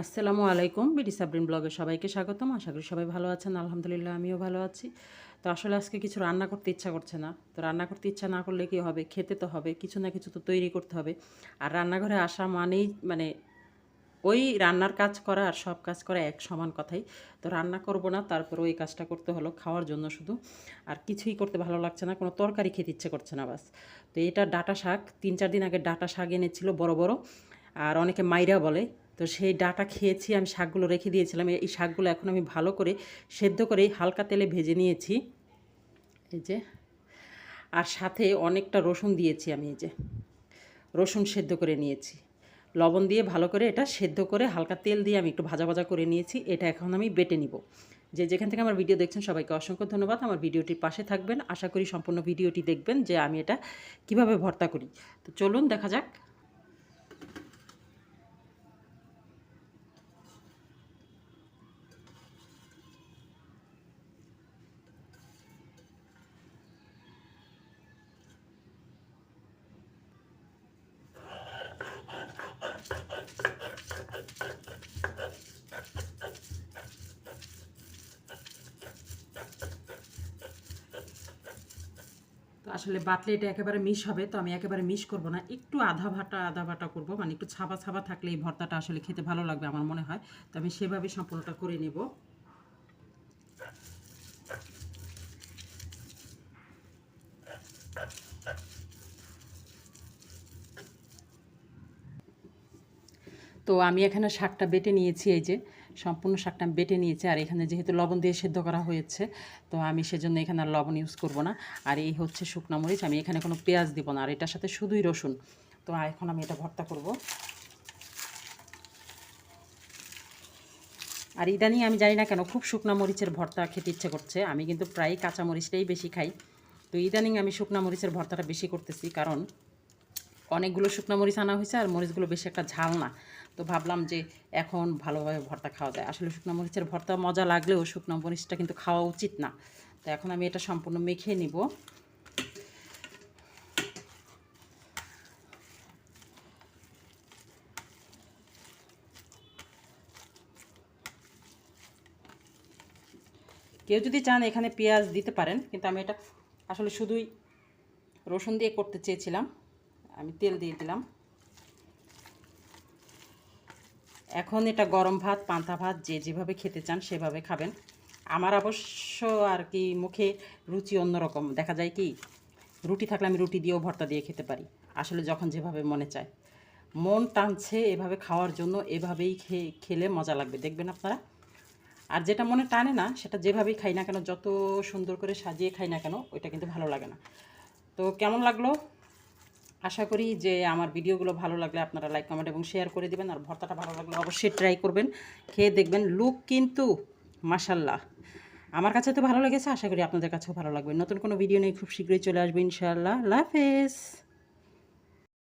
আসসালামু আলাইকুম, বিডি সাবরিন ব্লগে সবাইকে স্বাগতম। আশা করি সবাই ভালো আছেন। আলহামদুলিল্লাহ আমিও ভালো আছি। তো আসলে আজকে কিছু রান্না করতে ইচ্ছা করছে না। তো রান্না করতে ইচ্ছা না করলে কি হবে, খেতে তো হবে, কিছু না কিছু তো তৈরি করতে হবে। আর রান্নাঘরে আসা মানেই ওই রান্নার কাজ করা আর সব কাজ করা এক সমান কথাই। তো রান্না করব না, তারপর ওই কাজটা করতে হলো খাওয়ার জন্য শুধু। আর কিছুই করতে ভালো লাগছে না, কোনো তরকারি খেতে ইচ্ছে করছে না বাস। তো এটা ডাঁটা শাক, 3-4 দিন আগে ডাঁটা শাক এনেছিল বড় বড়, আর অনেকে মাইরা বলে। তো সেই ডাঁটা খেয়েছি, আমি শাকগুলো রেখে দিয়েছিলাম। এই শাকগুলো এখন আমি ভালো করে সেদ্ধ করে হালকা তেলে ভেজে নিয়েছি, এই যে। আর সাথে অনেকটা রসুন দিয়েছি আমি, এই যে রসুন সেদ্ধ করে নিয়েছি। লবণ দিয়ে ভালো করে এটা সেদ্ধ করে হালকা তেল দিয়ে আমি একটু ভাজা ভাজা করে নিয়েছি। এটা এখন আমি বেটে নিব। যে যেখান থেকে আমার ভিডিও দেখছেন সবাইকে অসংখ্য ধন্যবাদ। আমার ভিডিওটির পাশে থাকবেন, আশা করি সম্পূর্ণ ভিডিওটি দেখবেন যে আমি এটা কিভাবে ভর্তা করি। তো চলুন দেখা যাক। তো আসলে বাটলে এটা একেবারে মিশ হবে, তো আমি একেবারে মিশ করব না, একটু আধা বাটা করব, মানে একটু ছাবা ছাবা থাকলে এই ভর্তাটা আসলে খেতে ভালো লাগবে আমার মনে হয়। তো আমি সেভাবে সম্পূর্ণটা করে নেব। তো আমি এখানে শাকটা বেটে নিয়েছি, এই যে সম্পূর্ণ শাকটা আমি বেটে নিয়েছি। আর এখানে যেহেতু লবণ দিয়ে সেদ্ধ করা হয়েছে, তো আমি সেজন্য এখানে আর লবণ ইউজ করব না। আর এই হচ্ছে শুকনো মরিচ, আমি এখানে কোনো পেঁয়াজ দিব না, আর এটার সাথে শুধুই রসুন। তো এখন আমি এটা ভর্তা করব। আর ইদানিং আমি জানি না কেন খুব শুকনা মরিচের ভর্তা খেতে ইচ্ছে করছে। আমি কিন্তু প্রায় কাঁচা মরিচটাই বেশি খাই। তো ইদানিং আমি শুকনা মরিচের ভর্তাটা বেশি করতেছি, কারণ অনেকগুলো শুকনো মরিচ আনা হয়েছে আর মরিচগুলো বেশি একটা ঝাল না। তো ভাবলাম যে এখন ভালোভাবে ভর্তা খাওয়া যায়। আসলে শুকনো মরিচের ভর্তা মজা লাগলেও শুকনো মরিচটা কিন্তু খাওয়া উচিত না। তো এখন আমি এটা সম্পূর্ণ মেখে নিব। কেউ যদি চান এখানে পেঁয়াজ দিতে পারেন, কিন্তু আমি এটা আসলে শুধুই রসুন দিয়ে করতে চেয়েছিলাম। আমি তেল দিয়ে দিলাম। এখন এটা গরম ভাত, পান্তা ভাত, যে যেভাবে খেতে চান সেভাবে খাবেন। আমার অবশ্য আর কি মুখে রুচি অন্যরকম। দেখা যায় কি, রুটি থাকলে আমি রুটি দিয়েও ভর্তা দিয়ে খেতে পারি। আসলে যখন যেভাবে মনে চায়, মন টানছে এভাবে খাওয়ার জন্য, এভাবেই খেলে মজা লাগবে, দেখবেন আপনারা। আর যেটা মনে টানে না সেটা যেভাবেই খাই না কেন, যত সুন্দর করে সাজিয়ে খাই না কেন, ওইটা কিন্তু ভালো লাগে না। তো কেমন লাগলো? আশা করি যে আমার ভিডিওগুলো ভালো লাগলে আপনারা লাইক, কমেন্ট এবং শেয়ার করে দিবেন। আর ভর্তাটা ভালো লাগলে অবশ্যই ট্রাই করবেন, খেয়ে দেখবেন। লুক কিন্তু মাশাল্লাহ, আমার কাছে তো ভালো লেগেছে, আশা করি আপনাদের কাছেও ভালো লাগবে। নতুন কোনো ভিডিও নিয়ে খুব শীঘ্রই চলে আসবে ইনশাআল্লাহ। আল্লাহ হাফেজ।